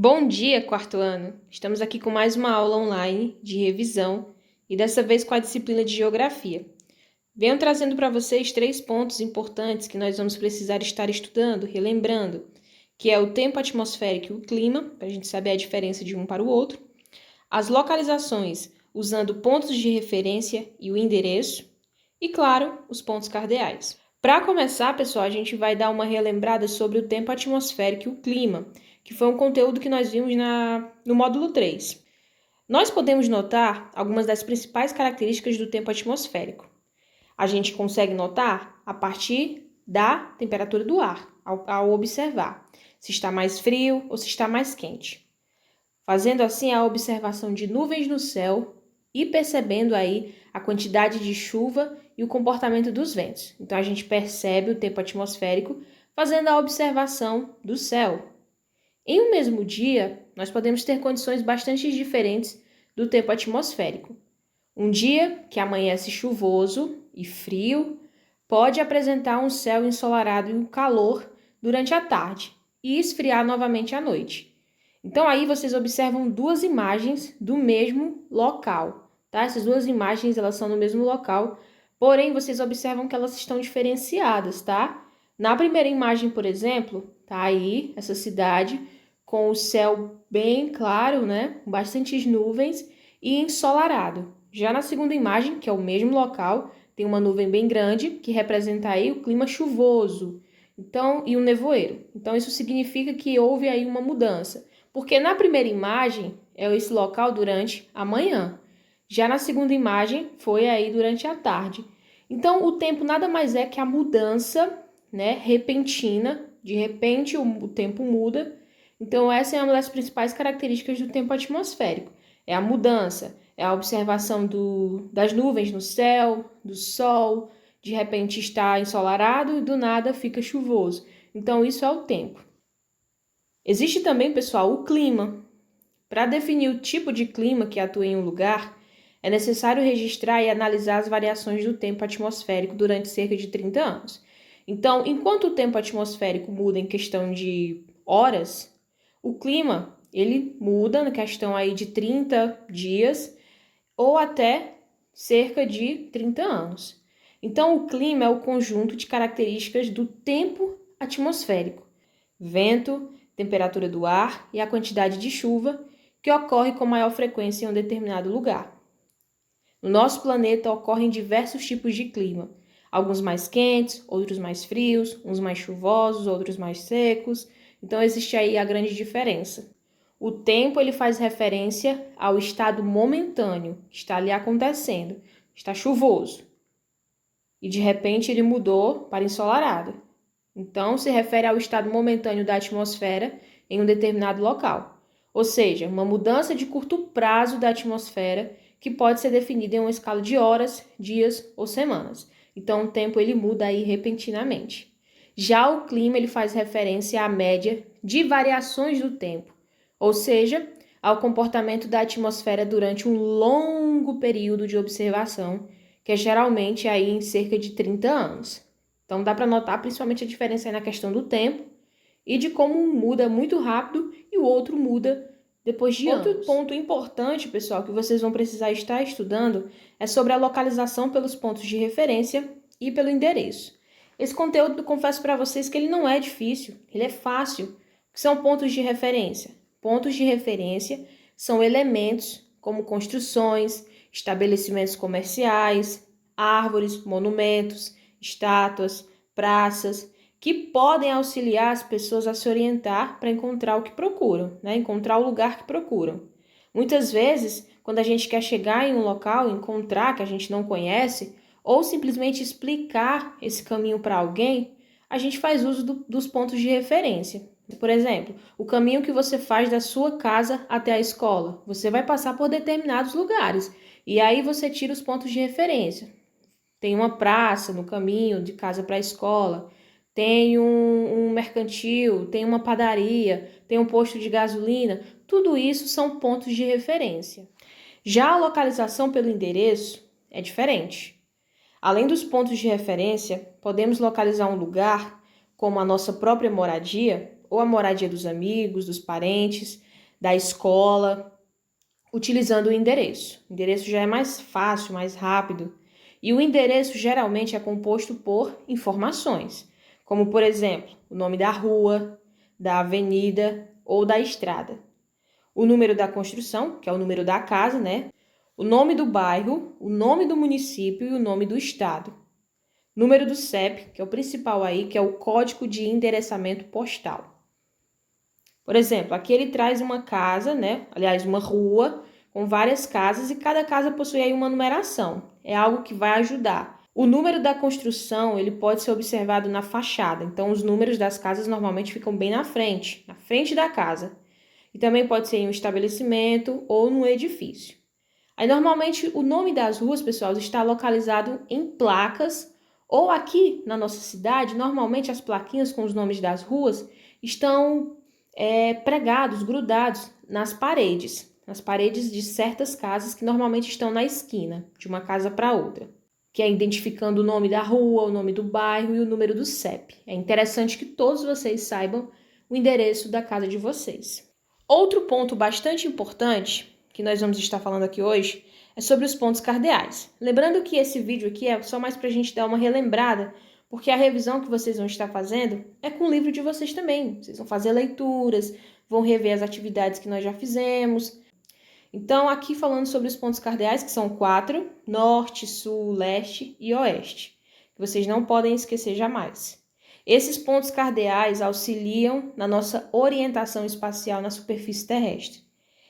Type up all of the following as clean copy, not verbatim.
Bom dia, quarto ano! Estamos aqui com mais uma aula online de revisão e dessa vez com a disciplina de Geografia. Venho trazendo para vocês 3 pontos importantes que nós vamos precisar estar estudando, relembrando, que é o tempo atmosférico e o clima, para a gente saber a diferença de um para o outro, as localizações usando pontos de referência e o endereço, e, claro, os pontos cardeais. Para começar, pessoal, a gente vai dar uma relembrada sobre o tempo atmosférico e o clima, que foi um conteúdo que nós vimos no módulo 3. Nós podemos notar algumas das principais características do tempo atmosférico. A gente consegue notar a partir da temperatura do ar, ao observar se está mais frio ou se está mais quente. Fazendo assim a observação de nuvens no céu e percebendo aí a quantidade de chuva e o comportamento dos ventos. Então, a gente percebe o tempo atmosférico fazendo a observação do céu. Em um mesmo dia, nós podemos ter condições bastante diferentes do tempo atmosférico. Um dia que amanhece chuvoso e frio pode apresentar um céu ensolarado e um calor durante a tarde e esfriar novamente à noite. Então, aí vocês observam duas imagens do mesmo local, tá? Essas duas imagens, elas são no mesmo local, porém, vocês observam que elas estão diferenciadas, tá? Na primeira imagem, por exemplo, tá aí essa cidade com o céu bem claro, né? Com bastantes nuvens e ensolarado. Já na segunda imagem, que é o mesmo local, tem uma nuvem bem grande, que representa aí o clima chuvoso, então, e um nevoeiro. Então, isso significa que houve aí uma mudança. Porque na primeira imagem é esse local durante a manhã. Já na segunda imagem foi aí durante a tarde. Então, o tempo nada mais é que a mudança, né, repentina. De repente, o tempo muda. Então, essa é uma das principais características do tempo atmosférico. É a mudança, é a observação das nuvens no céu, do sol. De repente está ensolarado e do nada fica chuvoso. Então, isso é o tempo. Existe também, pessoal, o clima. Para definir o tipo de clima que atua em um lugar, é necessário registrar e analisar as variações do tempo atmosférico durante cerca de 30 anos. Então, enquanto o tempo atmosférico muda em questão de horas, o clima ele muda na questão aí de 30 dias ou até cerca de 30 anos. Então, o clima é o conjunto de características do tempo atmosférico: vento, temperatura do ar e a quantidade de chuva que ocorre com maior frequência em um determinado lugar. No nosso planeta ocorrem diversos tipos de clima, alguns mais quentes, outros mais frios, uns mais chuvosos, outros mais secos. Então existe aí a grande diferença. O tempo ele faz referência ao estado momentâneo que está ali acontecendo. Está chuvoso e de repente ele mudou para ensolarado. Então, se refere ao estado momentâneo da atmosfera em um determinado local, ou seja, uma mudança de curto prazo da atmosfera que pode ser definida em uma escala de horas, dias ou semanas. Então, o tempo ele muda aí repentinamente. Já o clima ele faz referência à média de variações do tempo, ou seja, ao comportamento da atmosfera durante um longo período de observação, que é geralmente aí em cerca de 30 anos. Então, dá para notar principalmente a diferença aí na questão do tempo e de como um muda muito rápido e o outro muda depois de anos. Outro ponto importante, pessoal, que vocês vão precisar estar estudando é sobre a localização pelos pontos de referência e pelo endereço. Esse conteúdo, confesso para vocês que ele não é difícil, ele é fácil. O que são pontos de referência? Pontos de referência são elementos como construções, estabelecimentos comerciais, árvores, monumentos, estátuas, praças, que podem auxiliar as pessoas a se orientar para encontrar o que procuram, né? Encontrar o lugar que procuram. Muitas vezes, quando a gente quer chegar em um local, encontrar que a gente não conhece, ou simplesmente explicar esse caminho para alguém, a gente faz uso dos pontos de referência. Por exemplo, o caminho que você faz da sua casa até a escola. Você vai passar por determinados lugares, e aí você tira os pontos de referência. Tem uma praça no caminho de casa para a escola, tem um mercantil, tem uma padaria, tem um posto de gasolina. Tudo isso são pontos de referência. Já a localização pelo endereço é diferente. Além dos pontos de referência, podemos localizar um lugar como a nossa própria moradia ou a moradia dos amigos, dos parentes, da escola, utilizando o endereço. O endereço já é mais fácil, mais rápido. E o endereço geralmente é composto por informações, como, por exemplo, o nome da rua, da avenida ou da estrada. O número da construção, que é o número da casa, né? O nome do bairro, o nome do município e o nome do estado. Número do CEP, que é o principal aí, que é o código de endereçamento postal. Por exemplo, aqui ele traz uma casa, né? Aliás, uma rua com várias casas e cada casa possui aí uma numeração. É algo que vai ajudar. O número da construção, ele pode ser observado na fachada. Então, os números das casas normalmente ficam bem na frente da casa. E também pode ser em um estabelecimento ou num edifício. Aí, normalmente, o nome das ruas, pessoal, está localizado em placas ou aqui na nossa cidade, normalmente as plaquinhas com os nomes das ruas estão pregados, grudados nas paredes de certas casas que normalmente estão na esquina, de uma casa para outra, que é identificando o nome da rua, o nome do bairro e o número do CEP. É interessante que todos vocês saibam o endereço da casa de vocês. Outro ponto bastante importante que nós vamos estar falando aqui hoje é sobre os pontos cardeais. Lembrando que esse vídeo aqui é só mais para a gente dar uma relembrada, porque a revisão que vocês vão estar fazendo é com o livro de vocês também. Vocês vão fazer leituras, vão rever as atividades que nós já fizemos. Então, aqui falando sobre os pontos cardeais, que são 4, norte, sul, leste e oeste, que vocês não podem esquecer jamais. Esses pontos cardeais auxiliam na nossa orientação espacial na superfície terrestre.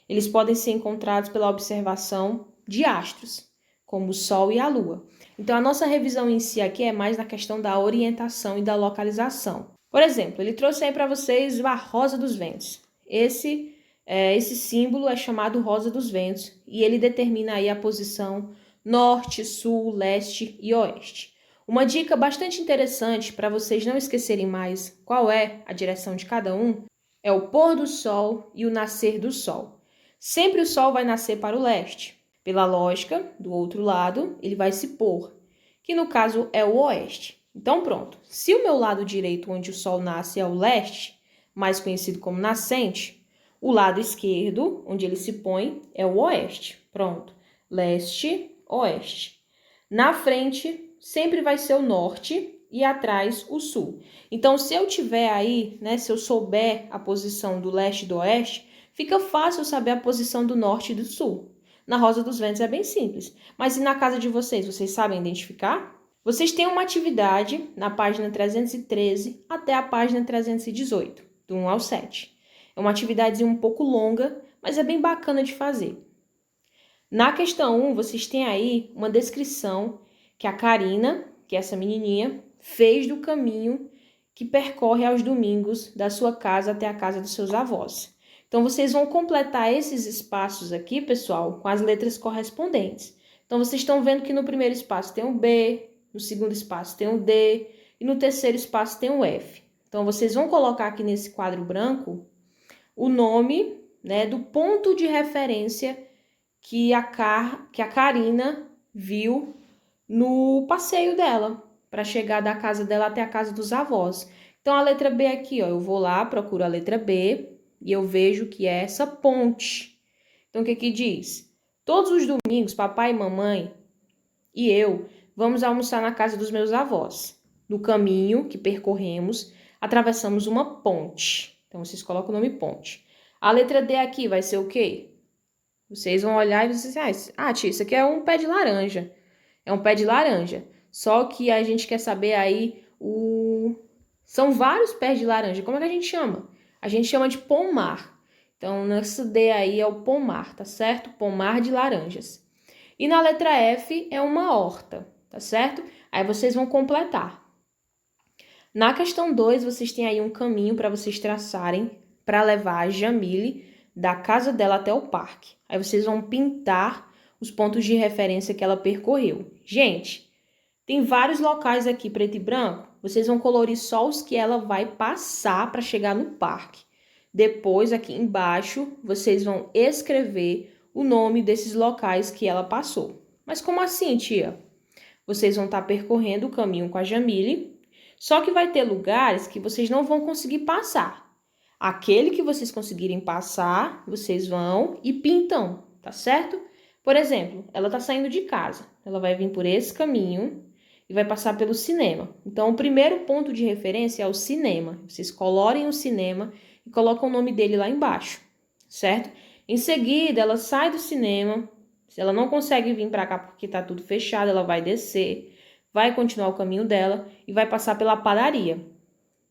Eles podem ser encontrados pela observação de astros, como o Sol e a Lua. Então, a nossa revisão em si aqui é mais na questão da orientação e da localização. Por exemplo, ele trouxe aí para vocês a Rosa dos Ventos. Esse símbolo é chamado Rosa dos Ventos e ele determina aí a posição norte, sul, leste e oeste. Uma dica bastante interessante para vocês não esquecerem mais qual é a direção de cada um é o pôr do sol e o nascer do sol. Sempre o sol vai nascer para o leste. Pela lógica, do outro lado, ele vai se pôr, que no caso é o oeste. Então pronto, se o meu lado direito onde o sol nasce é o leste, mais conhecido como nascente, o lado esquerdo, onde ele se põe, é o oeste. Pronto, leste, oeste. Na frente sempre vai ser o norte e atrás o sul. Então, se eu tiver aí, né, se eu souber a posição do leste e do oeste, fica fácil saber a posição do norte e do sul. Na Rosa dos Ventos é bem simples. Mas e na casa de vocês, vocês sabem identificar? Vocês têm uma atividade na página 313 até a página 318, do 1 ao 7. É uma atividade um pouco longa, mas é bem bacana de fazer. Na questão 1, vocês têm aí uma descrição que a Karina, que é essa menininha, fez do caminho que percorre aos domingos da sua casa até a casa dos seus avós. Então, vocês vão completar esses espaços aqui, pessoal, com as letras correspondentes. Então, vocês estão vendo que no primeiro espaço tem o B, no segundo espaço tem o D e no terceiro espaço tem o F. Então, vocês vão colocar aqui nesse quadro branco o nome, né, do ponto de referência que a Karina viu no passeio dela, para chegar da casa dela até a casa dos avós. Então, a letra B aqui, ó, eu vou lá, procuro a letra B e eu vejo que é essa ponte. Então, o que que diz? Todos os domingos, papai, mamãe e eu vamos almoçar na casa dos meus avós. No caminho que percorremos, atravessamos uma ponte. Então, vocês colocam o nome ponte. A letra D aqui vai ser o quê? Vocês vão olhar e vocês dizem, tia, isso aqui é um pé de laranja. É um pé de laranja. Só que a gente quer saber aí são vários pés de laranja. Como é que a gente chama? A gente chama de pomar. Então, nessa D aí é o pomar, tá certo? Pomar de laranjas. E na letra F é uma horta, tá certo? Aí vocês vão completar. Na questão 2, vocês têm aí um caminho para vocês traçarem para levar a Jamile da casa dela até o parque. Aí vocês vão pintar os pontos de referência que ela percorreu. Gente, tem vários locais aqui preto e branco. Vocês vão colorir só os que ela vai passar para chegar no parque. Depois, aqui embaixo, vocês vão escrever o nome desses locais que ela passou. Mas como assim, tia? Vocês vão estar percorrendo o caminho com a Jamile, só que vai ter lugares que vocês não vão conseguir passar. Aquele que vocês conseguirem passar, vocês vão e pintam, tá certo? Por exemplo, ela tá saindo de casa. Ela vai vir por esse caminho e vai passar pelo cinema. Então, o primeiro ponto de referência é o cinema. Vocês colorem o cinema e colocam o nome dele lá embaixo, certo? Em seguida, ela sai do cinema. Se ela não consegue vir para cá porque tá tudo fechado, ela vai descer, vai continuar o caminho dela e vai passar pela padaria.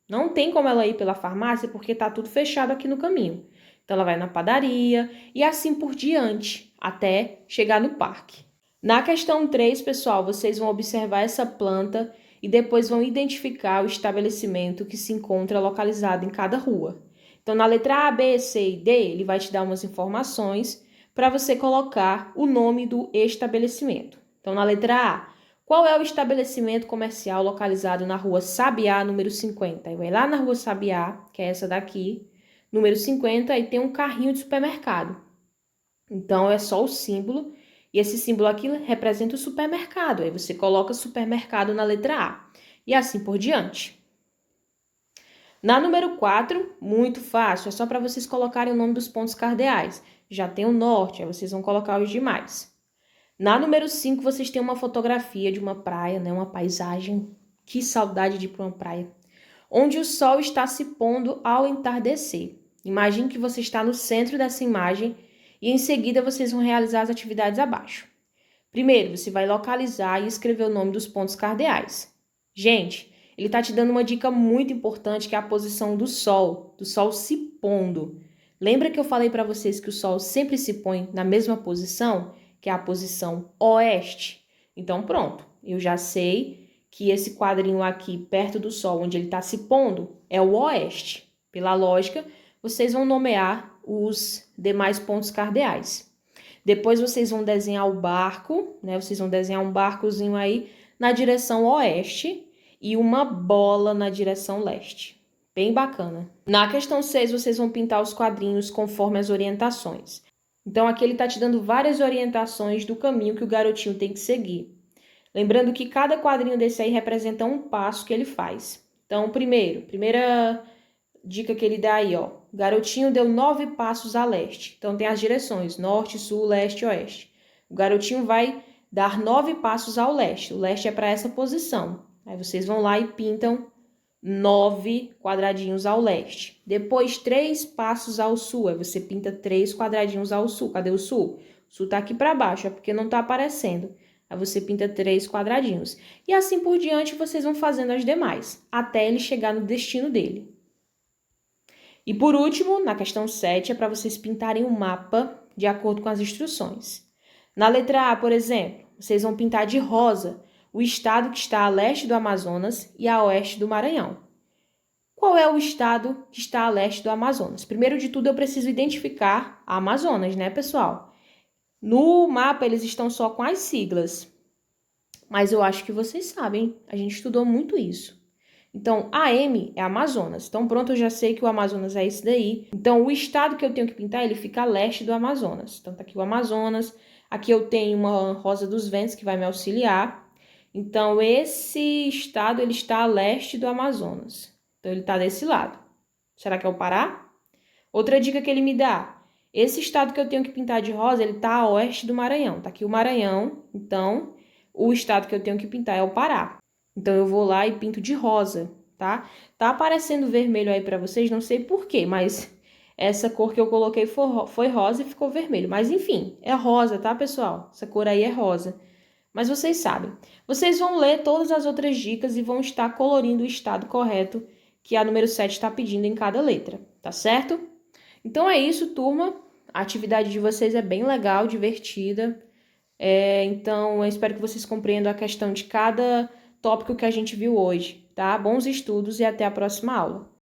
Não tem como ela ir pela farmácia porque tá tudo fechado aqui no caminho. Então, ela vai na padaria e assim por diante, até chegar no parque. Na questão 3, pessoal, vocês vão observar essa planta e depois vão identificar o estabelecimento que se encontra localizado em cada rua. Então, na letra A, B, C e D, ele vai te dar umas informações para você colocar o nome do estabelecimento. Então, na letra A, qual é o estabelecimento comercial localizado na rua Sabiá, número 50? Aí vai lá na rua Sabiá, que é essa daqui, número 50, e tem um carrinho de supermercado. Então, é só o símbolo, e esse símbolo aqui representa o supermercado. Aí você coloca supermercado na letra A, e assim por diante. Na número 4, muito fácil, é só para vocês colocarem o nome dos pontos cardeais. Já tem o norte, aí vocês vão colocar os demais. Na número 5, vocês têm uma fotografia de uma praia, né? Uma paisagem. Que saudade de ir para uma praia. Onde o sol está se pondo ao entardecer. Imagine que você está no centro dessa imagem e em seguida vocês vão realizar as atividades abaixo. Primeiro, você vai localizar e escrever o nome dos pontos cardeais. Gente, ele está te dando uma dica muito importante que é a posição do sol se pondo. Lembra que eu falei para vocês que o sol sempre se põe na mesma posição? Que é a posição oeste. Então, pronto, eu já sei que esse quadrinho aqui, perto do sol, onde ele está se pondo, é o oeste. Pela lógica, vocês vão nomear os demais pontos cardeais. Depois, vocês vão desenhar o barco, né? Vocês vão desenhar um barcozinho aí na direção oeste e uma bola na direção leste. Bem bacana. Na questão 6, vocês vão pintar os quadrinhos conforme as orientações. Então, aqui ele está te dando várias orientações do caminho que o garotinho tem que seguir. Lembrando que cada quadrinho desse aí representa um passo que ele faz. Então, primeira dica que ele dá aí, ó. O garotinho deu 9 passos a leste. Então, tem as direções, norte, sul, leste e oeste. O garotinho vai dar 9 passos ao leste. O leste é para essa posição. Aí, vocês vão lá e pintam 9 quadradinhos ao leste. Depois, 3 passos ao sul. Aí você pinta 3 quadradinhos ao sul. Cadê o sul? O sul tá aqui para baixo, é porque não tá aparecendo. Aí você pinta 3 quadradinhos. E assim por diante, vocês vão fazendo as demais, até ele chegar no destino dele. E por último, na questão 7, é para vocês pintarem um mapa de acordo com as instruções. Na letra A, por exemplo, vocês vão pintar de rosa o estado que está a leste do Amazonas e a oeste do Maranhão. Qual é o estado que está a leste do Amazonas? Primeiro de tudo, eu preciso identificar a Amazonas, né, pessoal? No mapa, eles estão só com as siglas. Mas eu acho que vocês sabem, a gente estudou muito isso. Então, AM é Amazonas. Então, pronto, eu já sei que o Amazonas é esse daí. Então, o estado que eu tenho que pintar, ele fica a leste do Amazonas. Então, tá aqui o Amazonas. Aqui eu tenho uma Rosa dos Ventos que vai me auxiliar. Então, esse estado, ele está a leste do Amazonas. Então, ele está desse lado. Será que é o Pará? Outra dica que ele me dá. Esse estado que eu tenho que pintar de rosa, ele está a oeste do Maranhão. Tá aqui o Maranhão. Então, o estado que eu tenho que pintar é o Pará. Então, eu vou lá e pinto de rosa, tá? Tá aparecendo vermelho aí para vocês, não sei por quê, mas essa cor que eu coloquei foi rosa e ficou vermelho. Mas, enfim, é rosa, tá, pessoal? Essa cor aí é rosa. Mas vocês sabem. Vocês vão ler todas as outras dicas e vão estar colorindo o estado correto que a número 7 está pedindo em cada letra, tá certo? Então é isso, turma. A atividade de vocês é bem legal, divertida. Então, eu espero que vocês compreendam a questão de cada tópico que a gente viu hoje, tá? Bons estudos e até a próxima aula.